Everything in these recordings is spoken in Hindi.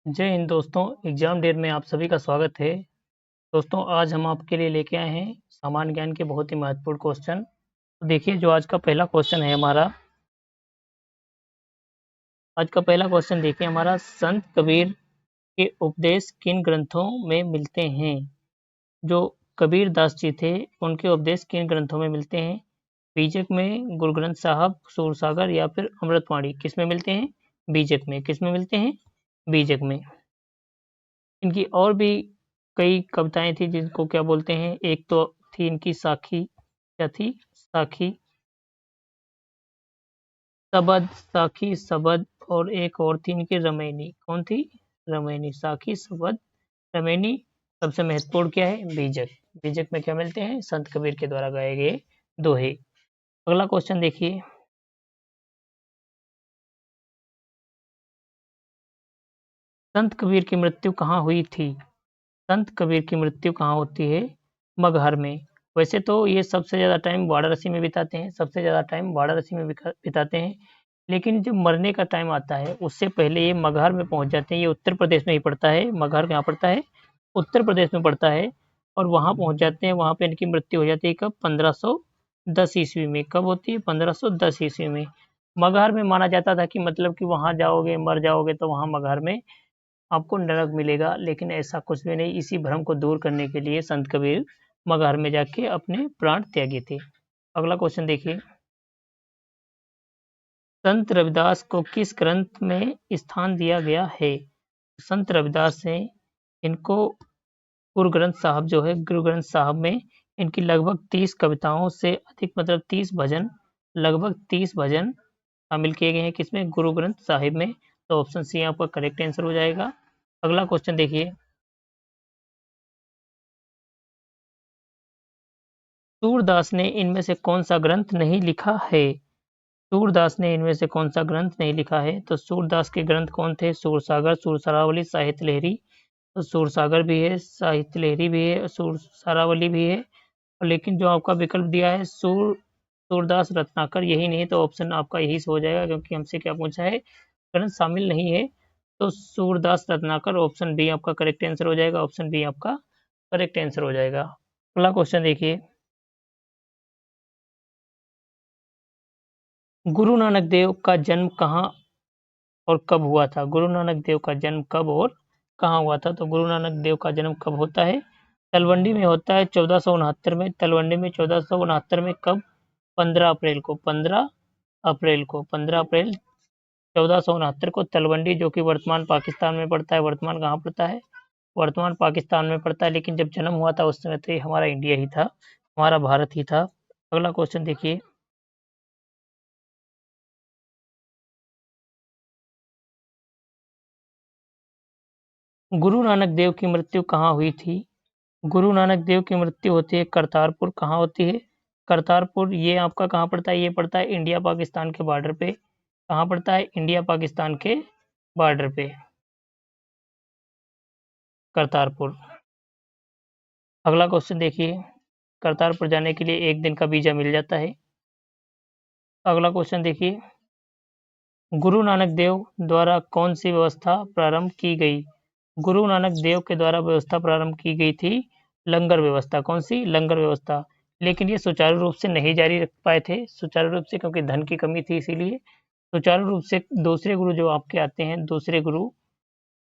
जय हिंद दोस्तों। एग्जाम डेट में आप सभी का स्वागत है। दोस्तों आज हम आपके लिए लेके आए हैं सामान्य ज्ञान के बहुत ही महत्वपूर्ण क्वेश्चन। तो देखिए जो आज का पहला क्वेश्चन है हमारा, आज का पहला क्वेश्चन देखिए हमारा, संत कबीर के उपदेश किन ग्रंथों में मिलते हैं। जो कबीर दास जी थे उनके उपदेश किन ग्रंथों में मिलते हैं। बीजक में, गुरु ग्रंथ साहब, सूरसागर या फिर अमृतवाणी, किस में मिलते हैं। बीजक में। किस में मिलते हैं। बीजक में। इनकी और भी कई कविताएं थी जिनको क्या बोलते हैं। एक तो थी इनकी साखी, क्या थी, साखी सबद, साखी सबद। और एक और थी इनकी रमैनी। कौन थी। रमैनी। साखी सबद रमैनी। सबसे महत्वपूर्ण क्या है, बीजक। बीजक में क्या मिलते हैं, संत कबीर के द्वारा गाए गए दोहे। अगला क्वेश्चन देखिए, संत कबीर की मृत्यु कहाँ हुई थी। संत कबीर की मृत्यु कहाँ होती है, मगहर में। वैसे तो ये सबसे ज़्यादा टाइम वाराणसी में बिताते हैं, सबसे ज़्यादा टाइम वाराणसी में बिताते हैं। लेकिन जब मरने का टाइम आता है उससे पहले ये मगहर में पहुंच जाते हैं। ये उत्तर प्रदेश में ही पड़ता है। मगहर कहाँ पड़ता है, उत्तर प्रदेश में पड़ता है। और वहाँ पहुंच जाते हैं। वहाँ पे इनकी मृत्यु हो जाती है कब, 1510 ईस्वी में। कब होती है, 1510 ईस्वी में। मगहर में माना जाता था कि मतलब कि वहाँ जाओगे, मर जाओगे तो वहाँ मगहर में आपको नरक मिलेगा। लेकिन ऐसा कुछ भी नहीं। इसी भ्रम को दूर करने के लिए संत कबीर मगहर में जाके अपने प्राण त्यागे थे। अगला क्वेश्चन देखिए, संत रविदास को किस ग्रंथ में स्थान दिया गया है। संत रविदास से इनको गुरु ग्रंथ साहब जो है, गुरु ग्रंथ साहब में इनकी लगभग 30 कविताओं से अधिक, मतलब 30 भजन, लगभग 30 भजन शामिल किए गए हैं। किसमें, गुरु ग्रंथ साहिब में। तो ऑप्शन सी आपका करेक्ट आंसर हो जाएगा। अगला क्वेश्चन देखिए, सूरदास ने इनमें से कौन सा ग्रंथ नहीं लिखा है। सूरदास ने इनमें से कौन सा ग्रंथ नहीं लिखा है। तो सूरदास के ग्रंथ कौन थे, सूरसागर, सूरसरावली, साहित्य लहरी। तो सूरसागर भी है, साहित्य लहरी भी है, सूरसरावली भी है। लेकिन जो आपका विकल्प दिया है सूरदास रत्नाकर, यही नहीं। तो ऑप्शन आपका यही से हो जाएगा, क्योंकि हमसे क्या पूछा है, ग्रंथ शामिल नहीं है। तो सूरदास रत्नाकर, ऑप्शन बी आपका करेक्ट आंसर हो जाएगा। ऑप्शन बी आपका करेक्ट आंसर हो जाएगा। अगला क्वेश्चन देखिए, गुरु नानक देव का जन्म कहाँ और कब हुआ था। गुरु नानक देव का जन्म कब और कहाँ हुआ था। तो गुरु नानक देव का जन्म कब होता है, तलवंडी में होता है 1469 में। तलवंडी में 1469 में कब, 15 अप्रैल को। 15 अप्रैल को, 15 अप्रैल 1469 को तलवंडी, जो कि वर्तमान पाकिस्तान में पड़ता है। वर्तमान कहाँ पड़ता है, वर्तमान पाकिस्तान में पड़ता है। लेकिन जब जन्म हुआ था उस समय तो ये हमारा इंडिया ही था, हमारा भारत ही था। अगला क्वेश्चन देखिए, गुरु नानक देव की मृत्यु कहाँ हुई थी। गुरु नानक देव की मृत्यु होती है करतारपुर। कहाँ होती है, करतारपुर। ये आपका कहाँ पड़ता है, ये पड़ता है इंडिया पाकिस्तान के बॉर्डर पे। कहाँ पड़ता है, इंडिया पाकिस्तान के बॉर्डर पे करतारपुर। अगला क्वेश्चन देखिए, करतारपुर जाने के लिए 1 दिन का वीजा मिल जाता है। अगला क्वेश्चन देखिए, गुरु नानक देव द्वारा कौन सी व्यवस्था प्रारंभ की गई। गुरु नानक देव के द्वारा व्यवस्था प्रारंभ की गई थी लंगर व्यवस्था। कौन सी, लंगर व्यवस्था। लेकिन ये सुचारू रूप से नहीं जारी रख पाए थे, सुचारू रूप से, क्योंकि धन की कमी थी। इसीलिए सुचारू रूप से दूसरे गुरु जो आपके आते हैं, दूसरे गुरु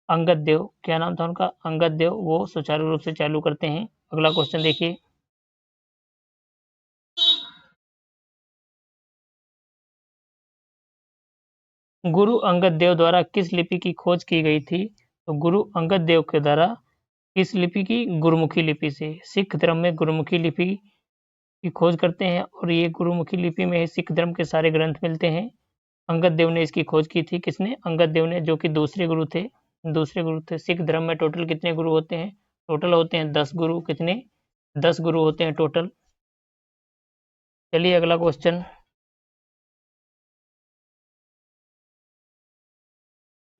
अंगद देव, क्या नाम था उनका, अंगद देव, वो सुचारू रूप से चालू करते हैं। अगला क्वेश्चन देखिए, गुरु अंगद देव द्वारा किस लिपि की खोज की गई थी। तो गुरु अंगद देव के द्वारा किस लिपि की, गुरुमुखी लिपि से। सिख धर्म में गुरुमुखी लिपि की खोज करते हैं और ये गुरुमुखी लिपि में सिख धर्म के सारे ग्रंथ मिलते हैं। अंगद देव ने इसकी खोज की थी। किसने, अंगद देव ने, जो कि दूसरे गुरु थे। दूसरे गुरु थे। सिख धर्म में टोटल कितने गुरु होते हैं, टोटल होते हैं 10 गुरु। कितने, 10 गुरु होते हैं टोटल। चलिए अगला क्वेश्चन,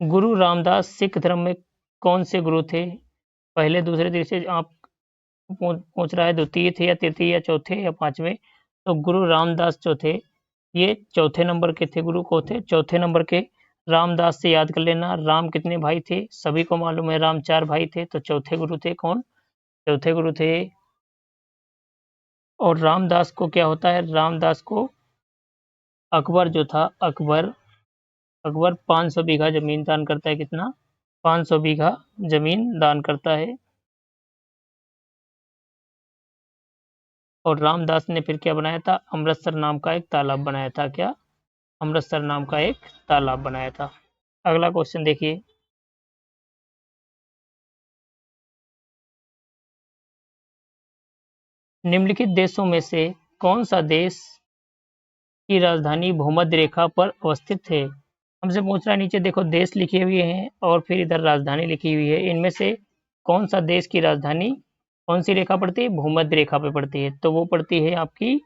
गुरु रामदास सिख धर्म में कौन से गुरु थे। पहले, दूसरे, तीसरे, आप पूछ रहा है द्वितीय थे या तृतीय या चौथे या पांचवें। तो गुरु रामदास जो थे ये चौथे नंबर के थे। गुरु को थे चौथे नंबर के रामदास से याद कर लेना। राम कितने भाई थे? सभी को मालूम है राम 4 भाई थे, तो चौथे गुरु थे कौन? चौथे गुरु थे। और रामदास को क्या होता है? रामदास को अकबर जो था, अकबर 500 बीघा जमीन दान करता है। कितना? 500 बीघा जमीन दान करता है। और रामदास ने फिर क्या बनाया था? अमृतसर नाम का एक तालाब बनाया था। क्या? अमृतसर नाम का एक तालाब बनाया था। अगला क्वेश्चन देखिए। निम्नलिखित देशों में से कौन सा देश की राजधानी भूमध्य रेखा पर अवस्थित है? हमसे पूछ रहा है, नीचे देखो देश लिखे हुए हैं और फिर इधर राजधानी लिखी हुई है। इनमें से कौन सा देश की राजधानी कौन सी रेखा पड़ती है? भूमध्य रेखा पे पड़ती है। तो वो पड़ती है आपकी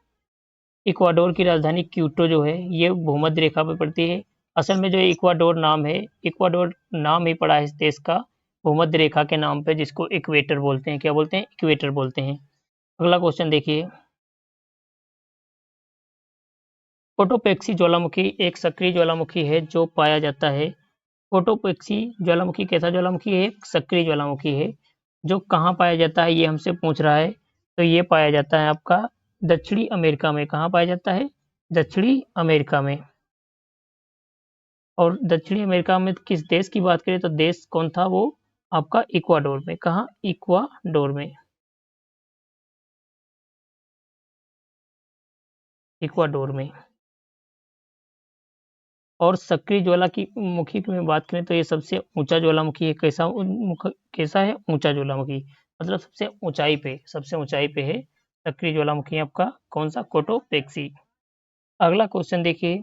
इक्वाडोर की राजधानी क्यूटो जो है, ये भूमध्य रेखा पे पड़ती है। असल में जो इक्वाडोर नाम है, इक्वाडोर नाम ही पड़ा है इस देश का भूमध्य रेखा के नाम पे, जिसको इक्वेटर बोलते हैं। क्या बोलते हैं? इक्वेटर बोलते हैं। अगला क्वेश्चन देखिए। कोटोपेक्सी ज्वालामुखी एक सक्रिय ज्वालामुखी है जो पाया जाता है। कोटोपेक्सी ज्वालामुखी कैसा ज्वालामुखी है? एक सक्रिय ज्वालामुखी है। जो कहाँ पाया जाता है ये हमसे पूछ रहा है। तो ये पाया जाता है आपका दक्षिणी अमेरिका में। कहाँ पाया जाता है? दक्षिणी अमेरिका में। और दक्षिणी अमेरिका में किस देश की बात करें तो देश कौन था वो? आपका इक्वाडोर में। कहाँ? इक्वाडोर में। इक्वाडोर में। और सक्रिय ज्वालामुखी की में बात करें तो ये सबसे ऊंचा ज्वालामुखी है। कैसा है? ऊंचा ज्वालामुखी, मतलब सबसे ऊंचाई पे है सक्रिय ज्वालामुखी आपका कौन सा? कोटोपेक्सी। अगला क्वेश्चन देखिए।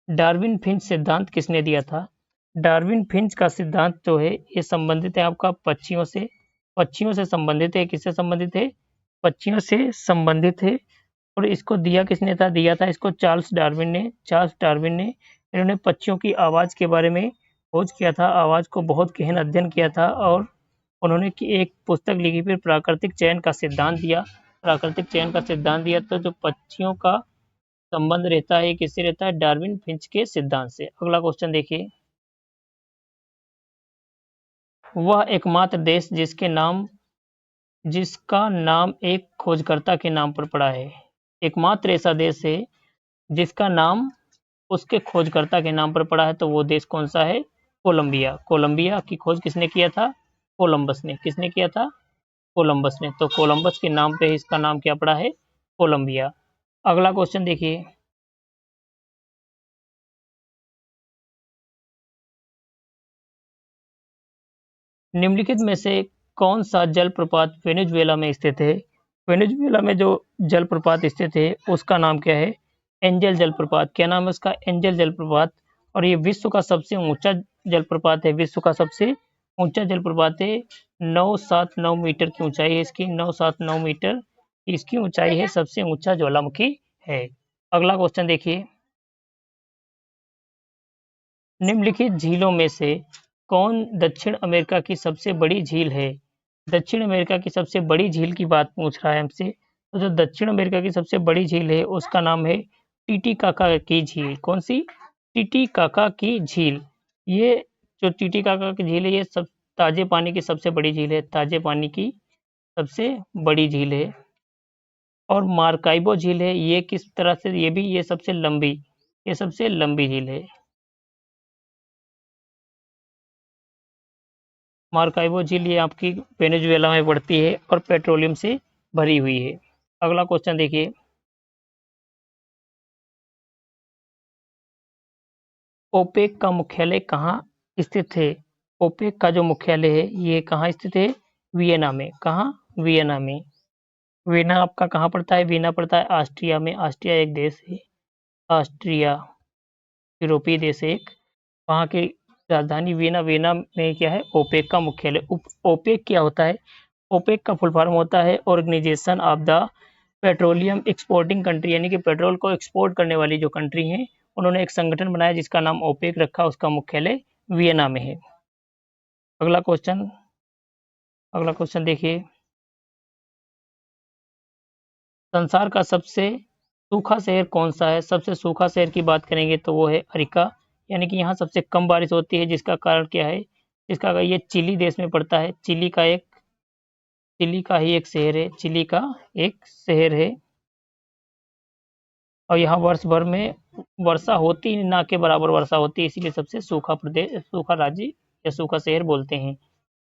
डार्विन फिंच सिद्धांत किसने दिया था? डार्विन फिंच का सिद्धांत जो है ये संबंधित है आपका पक्षियों से। पक्षियों से संबंधित है। किससे संबंधित है? पक्षियों से संबंधित है। और इसको दिया किसने था? दिया था इसको चार्ल्स डार्विन ने। चार्ल्स डार्विन ने इन्होंने पक्षियों की आवाज़ के बारे में खोज किया था, आवाज़ को बहुत गहन अध्ययन किया था और उन्होंने एक पुस्तक लिखी, फिर प्राकृतिक चयन का सिद्धांत दिया। प्राकृतिक चयन का सिद्धांत दिया तो जो पक्षियों का संबंध रहता है किससे रहता है? डार्विन फिंच के सिद्धांत से। अगला क्वेश्चन देखिए। वह एकमात्र देश जिसका नाम एक खोजकर्ता के नाम पर पड़ा है। एकमात्र ऐसा देश है जिसका नाम उसके खोजकर्ता के नाम पर पड़ा है, तो वो देश कौन सा है? कोलंबिया। कोलंबिया की खोज किसने किया था? कोलंबस ने। किसने किया था? कोलंबस ने। तो कोलंबस के नाम पे इसका नाम क्या पड़ा है? कोलंबिया। अगला क्वेश्चन देखिए। निम्नलिखित में से कौन सा जलप्रपात वेनेजुएला में स्थित है? वेनेजुएला में जो जलप्रपात स्थित है उसका नाम क्या है? एंजल जलप्रपात। क्या नाम है उसका? एंजल जलप्रपात। और ये विश्व का सबसे ऊंचा जलप्रपात है। विश्व का सबसे ऊंचा जलप्रपात है। 979 मीटर की ऊंचाई है इसकी। 979 मीटर इसकी ऊंचाई है। सबसे ऊंचा ज्वालामुखी है। अगला क्वेश्चन देखिए। निम्नलिखित झीलों में से कौन दक्षिण अमेरिका की सबसे बड़ी झील है? दक्षिण अमेरिका की सबसे बड़ी झील की बात पूछ रहा है हमसे। तो जो दक्षिण अमेरिका की सबसे बड़ी झील है उसका नाम है टीटीकाका की झील। कौन सी? टीटीकाका की झील। ये जो टीटीकाका की झील है ये सब ताजे पानी की सबसे बड़ी झील है। ताजे पानी की सबसे बड़ी झील है। और मार्काइबो झील है, ये किस तरह से? ये सबसे लंबी झील है। मार्काइबो झील ये आपकी वेनेजुएला में पड़ती है और पेट्रोलियम से भरी हुई है। अगला क्वेश्चन देखिए। ओपेक का मुख्यालय कहाँ स्थित है? ओपेक का जो मुख्यालय है ये कहाँ स्थित है? वियना में। कहाँ? वियना में। वियना आपका कहाँ पड़ता है? वियना पड़ता है ऑस्ट्रिया में। ऑस्ट्रिया एक देश है। ऑस्ट्रिया यूरोपीय देश है एक। वहाँ की राजधानी वियना। वियना में क्या है? ओपेक का मुख्यालय। ओपेक क्या होता है? ओपेक का फुल फॉर्म होता है organisation of the petroleum exporting country, यानी कि पेट्रोल को एक्सपोर्ट करने वाली जो कंट्री हैं उन्होंने एक संगठन बनाया जिसका नाम ओपेक रखा। उसका मुख्यालय वियना में है। अगला क्वेश्चन। अगला क्वेश्चन देखिए। संसार का सबसे सूखा शहर कौन सा है? सबसे सूखा शहर की बात करेंगे तो वो है अरिका। यानी कि यहाँ सबसे कम बारिश होती है, जिसका कारण क्या है, जिसका ये चिली देश में पड़ता है। चिली का ही एक शहर है, चिली का एक शहर है, और यहाँ वर्ष भर में वर्षा होती ना के बराबर वर्षा होती है, इसीलिए सबसे सूखा प्रदेश, सूखा राज्य या सूखा शहर बोलते हैं।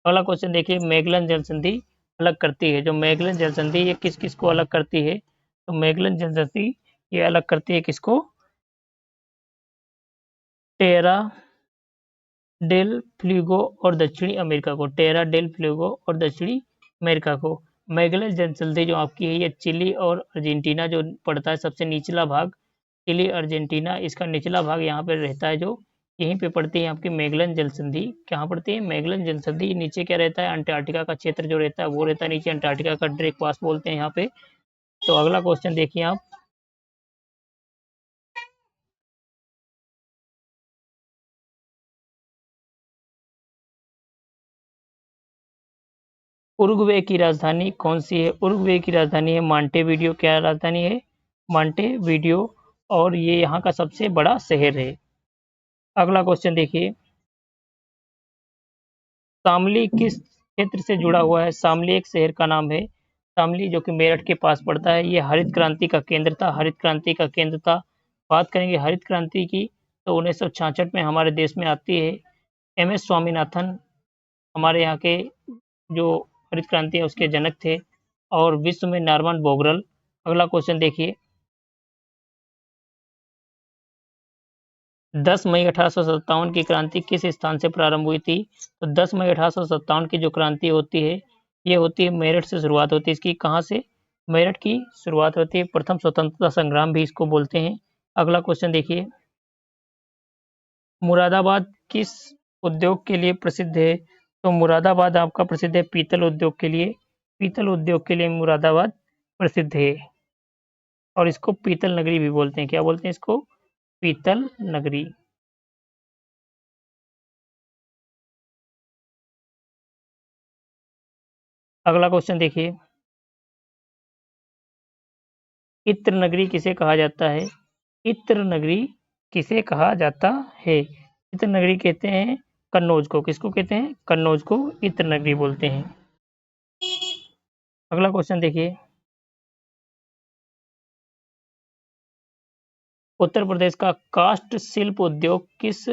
अगला क्वेश्चन देखिए, मैगलन जल संधि अलग करती है। जो मैगलन जल संधि ये किस किस को अलग करती है, तो मैगलन जल संधि ये अलग करती है किसको, टेरा डेल फ्लूगो और दक्षिणी अमेरिका को, टेरा डेल फ्लूगो और दक्षिणी अमेरिका को। मैगलन जल संधि जो आपकी है ये चिली और अर्जेंटीना जो पड़ता है सबसे निचला भाग, चिली अर्जेंटीना इसका निचला भाग यहाँ पे रहता है, जो यहीं पे पड़ती है आपकी मैगलन जल संधि। कहाँ पड़ती है मैगलन जल संधि, नीचे क्या रहता है अंटार्कटिका का क्षेत्र जो रहता है वो रहता है नीचे, अंटार्कटिका का ड्रेक पास बोलते हैं यहाँ पे। तो अगला क्वेश्चन देखिए आप, उरुग्वे की राजधानी कौन सी है, उरुग्वे की राजधानी है मांटेवीडियो। क्या राजधानी है, मांटेवीडियो, और ये यहाँ का सबसे बड़ा शहर है। अगला क्वेश्चन देखिए, शामली किस क्षेत्र से जुड़ा हुआ है, शामली एक शहर का नाम है, शामली जो कि मेरठ के पास पड़ता है, ये हरित क्रांति का केंद्र था, हरित क्रांति का केंद्र था। बात करेंगे हरित क्रांति की तो 1966 में हमारे देश में आती है। एम एस स्वामीनाथन हमारे यहाँ के जो हरित क्रांति है उसके जनक थे, और विश्व में नॉर्मन बोगरल। अगला क्वेश्चन देखिए, 10 मई 1857 की क्रांति किस स्थान से प्रारंभ हुई थी, तो 10 मई 1857 की जो क्रांति होती है ये होती है मेरठ से शुरुआत होती है इसकी। कहाँ से, मेरठ की शुरुआत होती है, प्रथम स्वतंत्रता संग्राम भी इसको बोलते हैं। अगला क्वेश्चन देखिए, मुरादाबाद किस उद्योग के लिए प्रसिद्ध है, तो मुरादाबाद आपका प्रसिद्ध है पीतल उद्योग के लिए, पीतल उद्योग के लिए मुरादाबाद प्रसिद्ध है, और इसको पीतल नगरी भी बोलते हैं। क्या बोलते हैं इसको, पीतल नगरी। अगला क्वेश्चन देखिए, इत्र नगरी किसे कहा जाता है, इत्र नगरी किसे कहा जाता है, इत्र नगरी कहते हैं कन्नौज को, किसको कहते हैं, कन्नौज को इत्र नगरी बोलते हैं। अगला क्वेश्चन देखिए, उत्तर प्रदेश का काष्ठ शिल्प उद्योग किस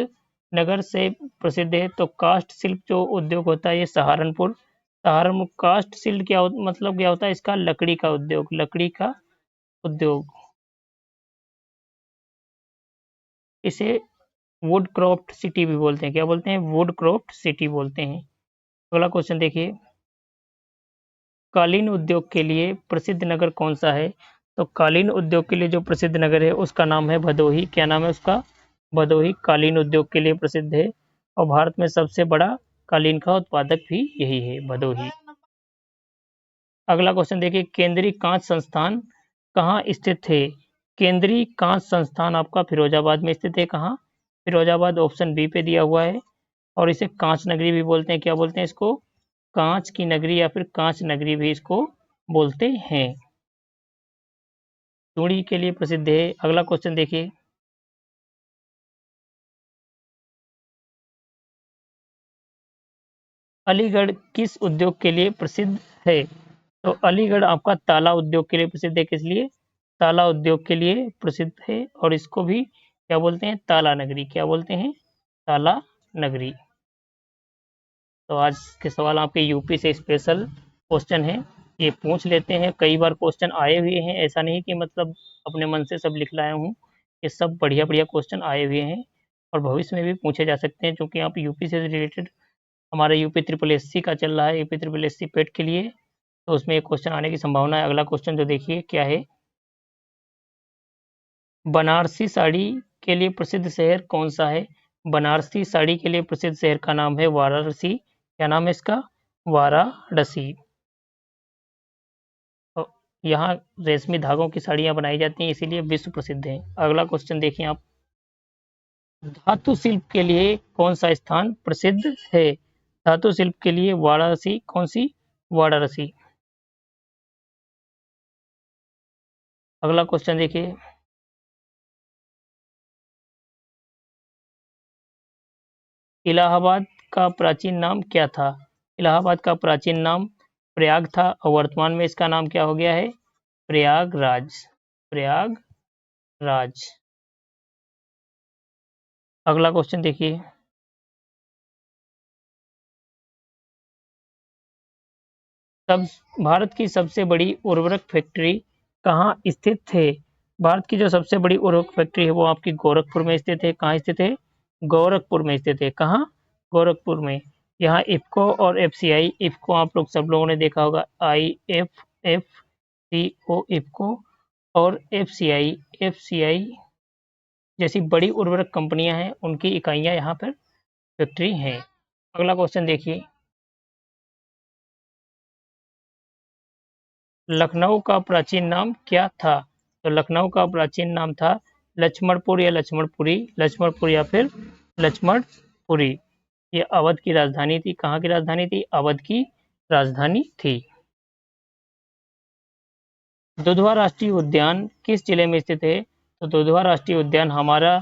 नगर से प्रसिद्ध है, तो काष्ठ शिल्प जो उद्योग होता है ये सहारनपुर, सहारनपुर। काष्ठ शिल्प क्या मतलब क्या होता है इसका, लकड़ी का उद्योग, लकड़ी का उद्योग, इसे वुड क्रॉफ्ट सिटी भी बोलते हैं। क्या बोलते हैं, वुड क्रॉफ्ट सिटी बोलते हैं। अगला क्वेश्चन देखिए, कालीन उद्योग के लिए प्रसिद्ध नगर कौन सा है, तो कालीन उद्योग के लिए जो प्रसिद्ध नगर है उसका नाम है भदोही। क्या नाम है उसका, भदोही कालीन उद्योग के लिए प्रसिद्ध है, और भारत में सबसे बड़ा कालीन का उत्पादक भी यही है, भदोही। अगला क्वेश्चन देखिए, केंद्रीय कांच संस्थान कहाँ स्थित है, केंद्रीय कांच संस्थान आपका फिरोजाबाद में स्थित है। कहाँ, फिरोजाबाद ऑप्शन बी पे दिया हुआ है, और इसे कांच नगरी भी बोलते हैं। क्या बोलते हैं इसको, कांच की नगरी या फिर कांच नगरी भी इसको बोलते हैं, चूड़ी के लिए प्रसिद्ध है। अगला क्वेश्चन देखिए, अलीगढ़ किस उद्योग के लिए प्रसिद्ध है, तो अलीगढ़ आपका ताला उद्योग के लिए प्रसिद्ध है। किस लिए, ताला उद्योग के लिए प्रसिद्ध है, और इसको भी क्या बोलते हैं, ताला नगरी। क्या बोलते हैं, ताला नगरी। तो आज के सवाल आपके यूपी से स्पेशल क्वेश्चन है, ये पूछ लेते हैं, कई बार क्वेश्चन आए हुए हैं, ऐसा नहीं कि मतलब अपने मन से सब लिख लाया हूँ, ये सब बढ़िया बढ़िया क्वेश्चन आए हुए हैं, और भविष्य में भी पूछे जा सकते हैं, क्योंकि आप यूपी से रिलेटेड हमारा यूपी ट्रिपल एस सी का चल रहा है, यूपी ट्रिपल एस सी पेट के लिए, तो उसमें एक क्वेश्चन आने की संभावना है। अगला क्वेश्चन जो देखिए क्या है, बनारसी साड़ी के लिए प्रसिद्ध शहर कौन सा है, बनारसी साड़ी के लिए प्रसिद्ध शहर का नाम है वाराणसी। क्या नाम है इसका, वाराणसी। तो यहाँ रेशमी धागों की साड़ियाँ बनाई जाती हैं, इसीलिए विश्व प्रसिद्ध है। अगला क्वेश्चन देखिए आप, धातु शिल्प के लिए कौन सा स्थान प्रसिद्ध है, धातु शिल्प के लिए वाराणसी, कौन सी, वाराणसी। अगला क्वेश्चन देखिए, इलाहाबाद का प्राचीन नाम क्या था? इलाहाबाद का प्राचीन नाम प्रयाग था और वर्तमान में इसका नाम क्या हो गया है? प्रयागराज। प्रयागराज। अगला क्वेश्चन देखिए। सब भारत की सबसे बड़ी उर्वरक फैक्ट्री कहाँ स्थित है? भारत की जो सबसे बड़ी उर्वरक फैक्ट्री है वो आपकी गोरखपुर में स्थित है। कहाँ स्थित है? गोरखपुर में स्थित है। कहाँ? गोरखपुर में। यहाँ इफ्को और एफसीआई, इफ्को आप लोग सब लोगों ने देखा होगा, IFFCO इफ्को, और एफसीआई एफसीआई जैसी बड़ी उर्वरक कंपनियां हैं, उनकी इकाइयां यहाँ पर फैक्ट्री हैं। अगला क्वेश्चन देखिए। लखनऊ का प्राचीन नाम क्या था? तो लखनऊ का प्राचीन नाम था लक्ष्मणपुर या लक्ष्मणपुरी, लक्ष्मणपुर या फिर लक्ष्मणपुरी। ये अवध की राजधानी थी। कहाँ की राजधानी थी? अवध की राजधानी थी। दुधवा राष्ट्रीय उद्यान किस जिले में स्थित है? तो दुधवा राष्ट्रीय उद्यान हमारा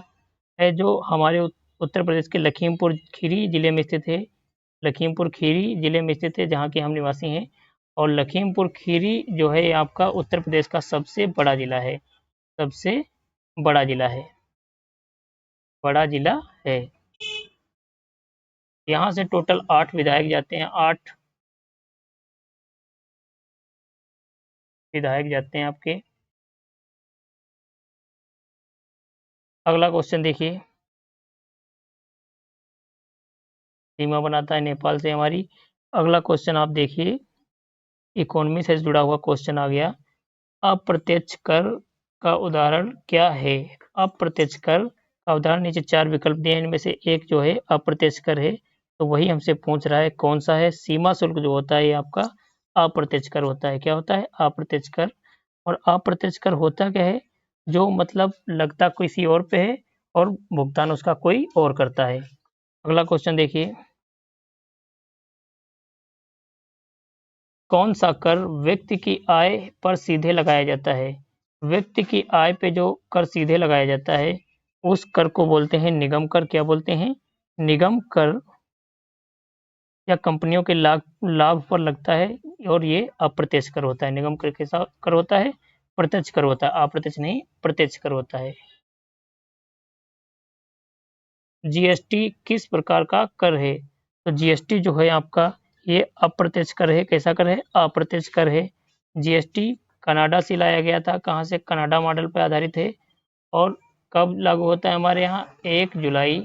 है, जो हमारे उत्तर प्रदेश के लखीमपुर खीरी जिले में स्थित है। लखीमपुर खीरी जिले में स्थित है, जहाँ के हम निवासी हैं। और लखीमपुर खीरी जो है आपका उत्तर प्रदेश का सबसे बड़ा जिला है। सबसे बड़ा जिला है। बड़ा जिला है। यहाँ से टोटल 8 विधायक जाते हैं। 8 विधायक जाते हैं आपके। अगला क्वेश्चन देखिए। सीमा बनाता है नेपाल से हमारी। अगला क्वेश्चन आप देखिए, इकोनॉमी से जुड़ा हुआ क्वेश्चन आ गया। अप्रत्यक्ष कर का उदाहरण क्या है? अप्रत्यक्ष कर का उदाहरण, नीचे 4 विकल्प दिए हैं, इनमें से एक जो है अप्रत्यक्ष कर है। तो वही हमसे पूछ रहा है कौन सा है। सीमा शुल्क जो होता है ये आपका अप्रत्यक्ष कर होता है। क्या होता है? अप्रत्यक्ष कर। और अप्रत्यक्ष कर होता क्या है? जो मतलब लगता किसी और पे है और भुगतान उसका कोई और करता है। अगला क्वेश्चन देखिए। कौन सा कर व्यक्ति की आय पर सीधे लगाया जाता है? व्यक्ति की आय पे जो कर सीधे लगाया जाता है उस कर को बोलते हैं निगम कर। क्या बोलते हैं? निगम कर। या कंपनियों के लाभ लाभ पर लगता है, और ये अप्रत्यक्ष कर होता है। निगम कर के साथ कर होता है, प्रत्यक्ष कर होता है, अप्रत्यक्ष नहीं प्रत्यक्ष कर होता है। जीएसटी किस प्रकार का कर है? तो जीएसटी जो है आपका ये अप्रत्यक्ष कर है। कैसा कर है? अप्रत्यक्ष कर है। जीएसटी कनाडा से लाया गया था। कहाँ से? कनाडा मॉडल पर आधारित है। और कब लागू होता है हमारे यहाँ? 1 जुलाई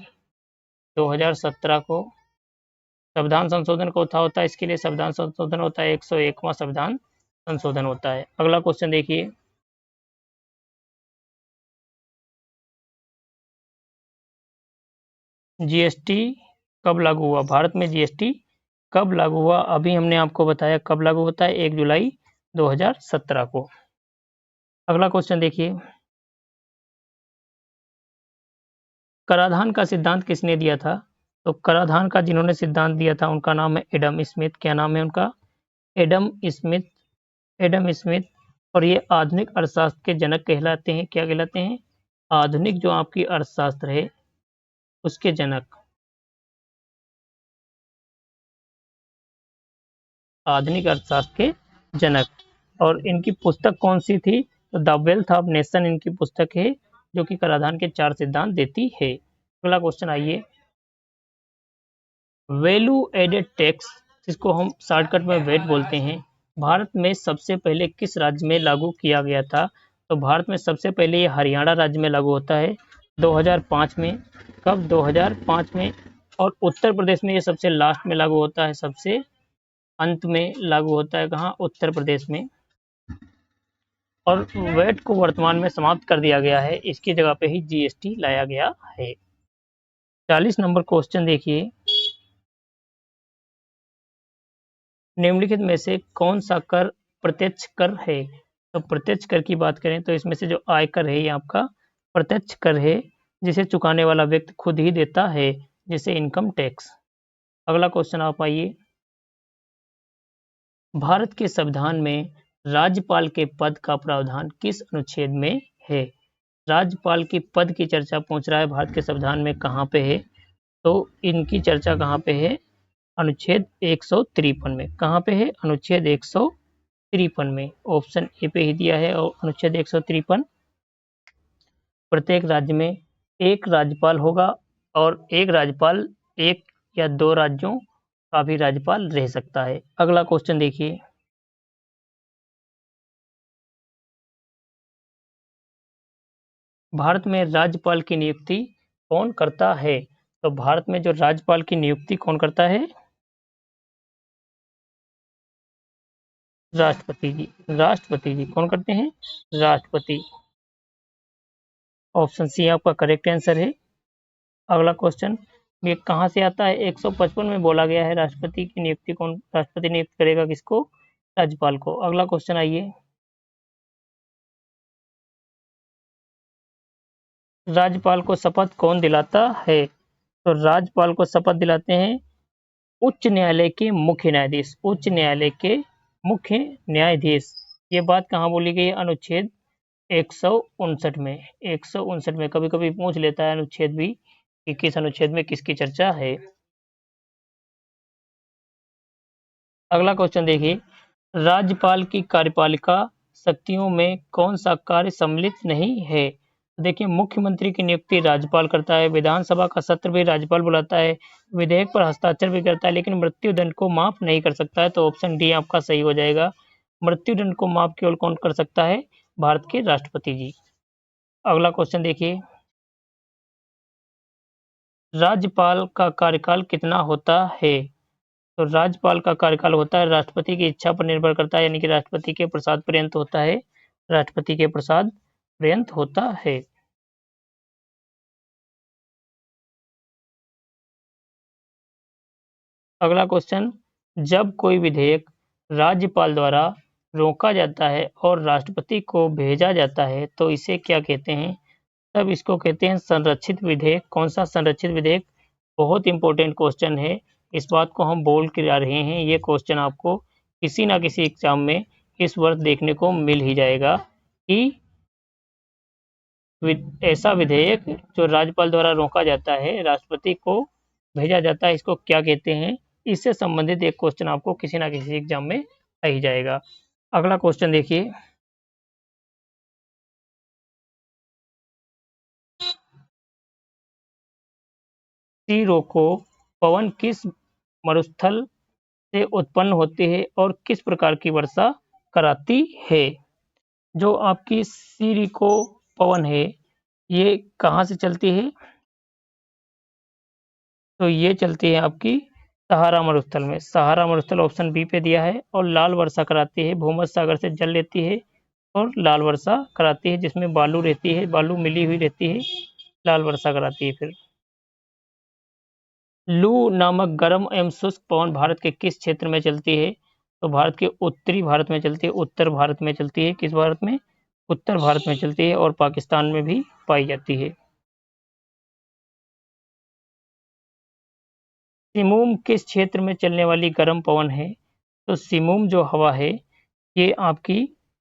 2017 को। संविधान संशोधन को होता है, इसके लिए संविधान संशोधन होता है, 101वां संविधान संशोधन होता है। अगला क्वेश्चन देखिए। जीएसटी कब लागू हुआ? भारत में जीएसटी कब लागू हुआ? अभी हमने आपको बताया कब लागू होता है, 1 जुलाई 2017 को। अगला क्वेश्चन देखिए। कराधान का सिद्धांत किसने दिया था? तो कराधान का जिन्होंने सिद्धांत दिया था उनका नाम है एडम स्मिथ। क्या नाम है उनका? Adam Smith. Adam Smith. और ये आधुनिक अर्थशास्त्र के जनक कहलाते हैं। क्या कहलाते हैं? आधुनिक जो आपकी अर्थशास्त्र है उसके जनक। आधुनिक अर्थशास्त्र के जनक। और इनकी पुस्तक कौन सी थी? तो द वेल्थ ऑफ नेशन इनकी पुस्तक है, जो कि कराधान के 4 सिद्धांत देती है। अगला क्वेश्चन आइए। वैल्यू एडेड टैक्स, जिसको हम शॉर्टकट में वैट बोलते हैं, भारत में सबसे पहले किस राज्य में लागू किया गया था? तो भारत में सबसे पहले ये हरियाणा राज्य में लागू होता है 2005 में। कब? 2005 में। और उत्तर प्रदेश में ये सबसे लास्ट में लागू होता है, सबसे अंत में लागू होता है। कहाँ? उत्तर प्रदेश में। और वैट को वर्तमान में समाप्त कर दिया गया है, इसकी जगह पे ही जीएसटी लाया गया है। 40 नंबर क्वेश्चन देखिए। निम्नलिखित में से कौन सा कर प्रत्यक्ष कर है? तो प्रत्यक्ष कर की बात करें तो इसमें से जो आयकर है ये आपका प्रत्यक्ष कर है, जिसे चुकाने वाला व्यक्ति खुद ही देता है, जिसे इनकम टैक्स। अगला क्वेश्चन आप आइए। भारत के संविधान में राज्यपाल के पद का प्रावधान किस अनुच्छेद में है? राज्यपाल के पद की चर्चा पूछ रहा है, भारत के संविधान में कहाँ पे है? तो इनकी चर्चा कहाँ पे है? अनुच्छेद 153 में। कहाँ पे है? अनुच्छेद 153 में। ऑप्शन ए पे ही दिया है। और अनुच्छेद 153, प्रत्येक राज्य में एक राज्यपाल होगा और एक राज्यपाल एक या दो राज्यों का भी राज्यपाल रह सकता है। अगला क्वेश्चन देखिए, भारत में राज्यपाल की नियुक्ति कौन करता है? तो भारत में जो राज्यपाल की नियुक्ति कौन करता है? राष्ट्रपति जी। राष्ट्रपति जी कौन करते हैं? राष्ट्रपति। ऑप्शन सी आपका करेक्ट आंसर है। अगला क्वेश्चन, ये कहाँ से आता है? 155 में बोला गया है राष्ट्रपति की नियुक्ति कौन, राष्ट्रपति नियुक्त करेगा किसको? राज्यपाल को। अगला क्वेश्चन आइए, राज्यपाल को शपथ कौन दिलाता है? तो राज्यपाल को शपथ दिलाते हैं उच्च न्यायालय के मुख्य न्यायाधीश। उच्च न्यायालय के मुख्य न्यायाधीश। ये बात कहाँ बोली गई है? अनुच्छेद 159 में। 159 में। कभी कभी पूछ लेता है अनुच्छेद भी कि किस अनुच्छेद में किसकी चर्चा है। अगला क्वेश्चन देखिए, राज्यपाल की कार्यपालिका शक्तियों में कौन सा कार्य सम्मिलित नहीं है? तो देखिए, मुख्यमंत्री की नियुक्ति राज्यपाल करता है, विधानसभा का सत्र भी राज्यपाल बुलाता है, विधेयक पर हस्ताक्षर भी करता है, लेकिन मृत्युदंड को माफ नहीं कर सकता है। तो ऑप्शन डी आपका सही हो जाएगा। मृत्युदंड को माफ केवल कौन कर सकता है? भारत के राष्ट्रपति जी। अगला क्वेश्चन देखिए, राज्यपाल का कार्यकाल कितना होता है? तो राज्यपाल का कार्यकाल होता है, राष्ट्रपति की इच्छा पर निर्भर करता है, यानी कि राष्ट्रपति के प्रसाद पर्यंत होता है। राष्ट्रपति के प्रसाद पर्यंत होता है। अगला क्वेश्चन, जब कोई विधेयक राज्यपाल द्वारा रोका जाता है और राष्ट्रपति को भेजा जाता है तो इसे क्या कहते हैं? तब इसको कहते हैं संरक्षित विधेयक। कौन सा संरक्षित विधेयक? बहुत इंपॉर्टेंट क्वेश्चन है। इस बात को हम बोल के आ रहे हैं। ये क्वेश्चन आपको किसी ना किसी एग्जाम में इस वर्ष देखने को मिल ही जाएगा कि ऐसा विधेयक जो राज्यपाल द्वारा रोका जाता है, राष्ट्रपति को भेजा जाता है, इसको क्या कहते हैं? इससे संबंधित एक क्वेश्चन आपको किसी ना किसी एग्जाम में आ ही जाएगा। अगला क्वेश्चन देखिए, सिरोको पवन किस मरुस्थल से उत्पन्न होते हैं और किस प्रकार की वर्षा कराती है? जो आपकी सिरिको पवन है, ये कहाँ से चलती है? तो ये चलती है आपकी सहारा मरुस्थल में। सहारा मरुस्थल ऑप्शन बी पे दिया है। और लाल वर्षा कराती है, भूमध्य सागर से जल लेती है और लाल वर्षा कराती है, जिसमें बालू रहती है, बालू मिली हुई रहती है, लाल वर्षा कराती है। फिर लू नामक गर्म एवं शुष्क पवन भारत के किस क्षेत्र में चलती है? तो भारत के उत्तरी भारत में चलती है, उत्तर भारत में चलती है। किस भारत में? उत्तर भारत में चलती है और पाकिस्तान में भी पाई जाती है। सिमूम किस क्षेत्र में चलने वाली गर्म पवन है? तो सिमूम जो हवा है, ये आपकी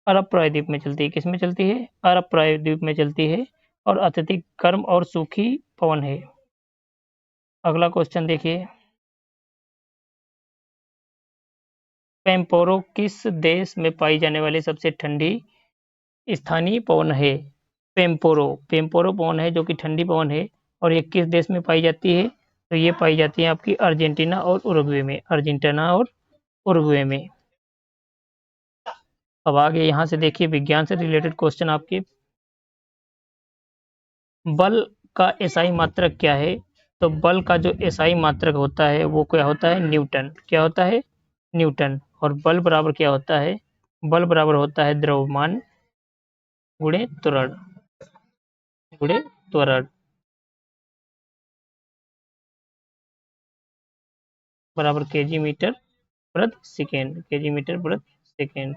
अरब प्रायद्वीप में चलती है। किस में चलती है? अरब प्रायद्वीप में चलती है और अत्यधिक गर्म और सूखी पवन है। अगला क्वेश्चन देखिए, पेम्पोरो किस देश में पाई जाने वाली सबसे ठंडी स्थानीय पवन है? पेम्पोरो। पेम्पोरो पवन है जो कि ठंडी पवन है, और ये किस देश में पाई जाती है? तो ये पाई जाती है आपकी अर्जेंटीना और उरुग्वे में। अर्जेंटीना और उरुग्वे में। अब आगे यहाँ से देखिए, विज्ञान से रिलेटेड क्वेश्चन आपके, बल का एसआई मात्रक क्या है? तो बल का जो एसआई मात्रक होता है वो क्या होता है? न्यूटन। क्या होता है? न्यूटन। और बल बराबर क्या होता है? बल बराबर होता है द्रव्यमान गुणे त्वरण। गुणे त्वरण बराबर केजी मीटर प्रति सेकेंड। केजी मीटर प्रति सेकेंड।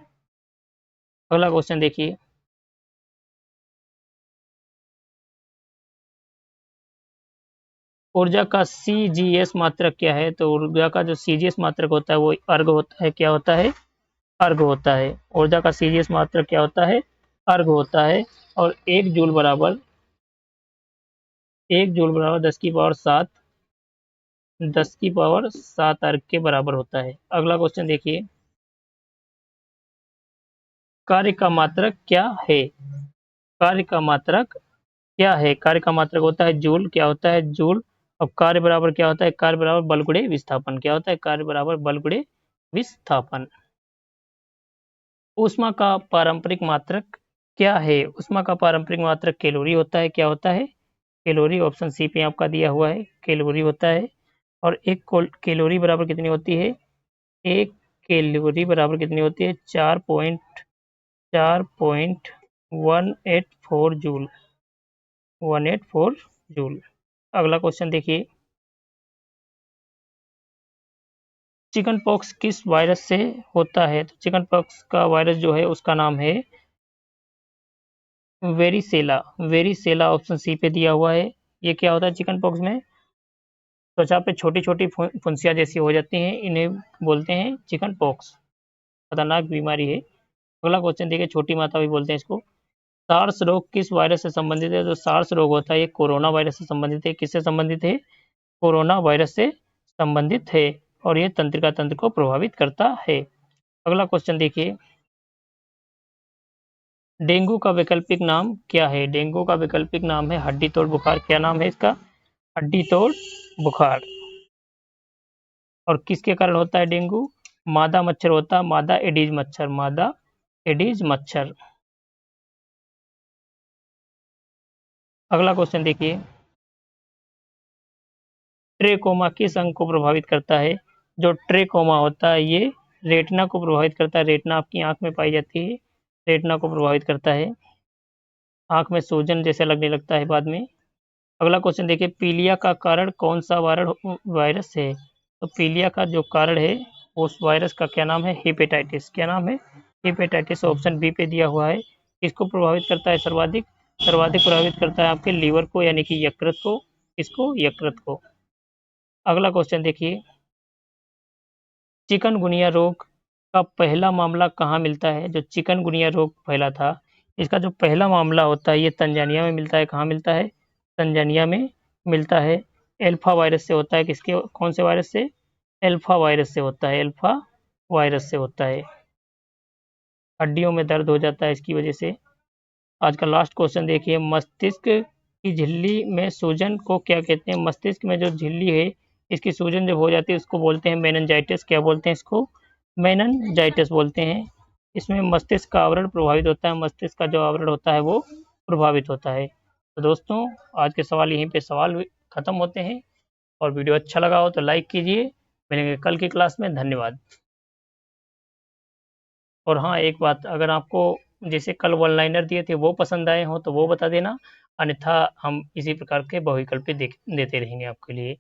अगला क्वेश्चन देखिए, ऊर्जा का सीजीएस मात्रक क्या है? तो ऊर्जा का जो सीजीएस मात्रक होता है वो अर्घ होता है। क्या होता है? अर्घ होता है। ऊर्जा का सीजीएस मात्रक क्या होता है? अर्घ होता है। और 1 जूल बराबर 10 की पावर 7 10⁻7 अर्ग के बराबर होता है। अगला क्वेश्चन देखिए, कार्य का मात्रक क्या है? कार्य का मात्रक क्या है? कार्य का मात्रक होता है जूल। क्या होता है? जूल। अब कार्य बराबर क्या होता है? कार्य बराबर बल गुणे विस्थापन। क्या होता है? कार्य बराबर बल गुणे विस्थापन। ऊष्मा का पारंपरिक मात्रक क्या है? ऊष्मा का पारंपरिक मात्रक कैलोरी होता है। क्या होता है? कैलोरी। ऑप्शन सी पे आपका दिया हुआ है, कैलोरी होता है। और एक कैलोरी बराबर कितनी होती है? एक कैलोरी बराबर कितनी होती है? 4.184 जूल। 184 जूल। अगला क्वेश्चन देखिए, चिकन पॉक्स किस वायरस से होता है? तो चिकन पॉक्स का वायरस जो है उसका नाम है वेरिसेला। वेरिसेला ऑप्शन सी पे दिया हुआ है। ये क्या होता है? चिकन पॉक्स में त्वचा पे छोटी छोटी फुंसियाँ जैसी हो जाती हैं, इन्हें बोलते हैं चिकन पॉक्स। खतरनाक बीमारी है। अगला क्वेश्चन देखिए, छोटी माता भी बोलते हैं इसको। सार्स रोग किस वायरस से संबंधित है? जो सार्स रोग होता है ये कोरोना वायरस से संबंधित है। किससे संबंधित है? कोरोना वायरस से संबंधित है। और ये तंत्रिका तंत्र को प्रभावित करता है। अगला क्वेश्चन देखिए, डेंगू का वैकल्पिक नाम क्या है? डेंगू का वैकल्पिक नाम है हड्डी तोड़ बुखार। क्या नाम है इसका? हड्डी तोड़ बुखार। और किसके कारण होता है डेंगू? मादा मच्छर होता है, मादा एडीज मच्छर। मादा एडीज मच्छर। अगला क्वेश्चन देखिए, ट्रेकोमा किस अंग को प्रभावित करता है? जो ट्रेकोमा होता है ये रेटिना को प्रभावित करता है। रेटिना आपकी आंख में पाई जाती है, रेटिना को प्रभावित करता है। आंख में सूजन जैसे लगने लगता है बाद में। अगला क्वेश्चन देखिए, पीलिया का कारण कौन सा वायरस है? तो पीलिया का जो कारण है उस वायरस का क्या नाम है? हेपेटाइटिस। क्या नाम है? हेपेटाइटिस। ऑप्शन बी पे दिया हुआ है। किसको प्रभावित करता है सर्वाधिक? सर्वाधिक प्रभावित करता है आपके लीवर को, यानी कि यकृत को। किसको? यकृत को। अगला क्वेश्चन देखिए, चिकनगुनिया रोग का पहला मामला कहाँ मिलता है? जो चिकनगुनिया रोग फैला था इसका जो पहला मामला होता है ये तंजानिया में मिलता है। कहाँ मिलता है? तंजानिया में मिलता है। एल्फा वायरस से होता है। किसके? कौन से वायरस से? एल्फा वायरस से होता है। एल्फा वायरस से होता है। हड्डियों में दर्द हो जाता है इसकी वजह से। आज का लास्ट क्वेश्चन देखिए, मस्तिष्क की झिल्ली में सूजन को क्या कहते हैं? मस्तिष्क में जो झिल्ली है इसकी सूजन जब हो जाती है उसको बोलते हैं मेनिनजाइटिस। क्या बोलते हैं इसको? मेनिनजाइटिस बोलते हैं। इसमें मस्तिष्क का आवरण प्रभावित होता है। मस्तिष्क का जो आवरण होता है वो प्रभावित होता है। तो दोस्तों, आज के सवाल यहीं पे सवाल खत्म होते हैं। और वीडियो अच्छा लगा हो तो लाइक कीजिए। मिलेंगे कल की क्लास में। धन्यवाद। और हाँ, एक बात, अगर आपको जैसे कल वन लाइनर दिए थे वो पसंद आए हों तो वो बता देना, अन्यथा हम इसी प्रकार के बहुविकल्पी देते रहेंगे आपके लिए।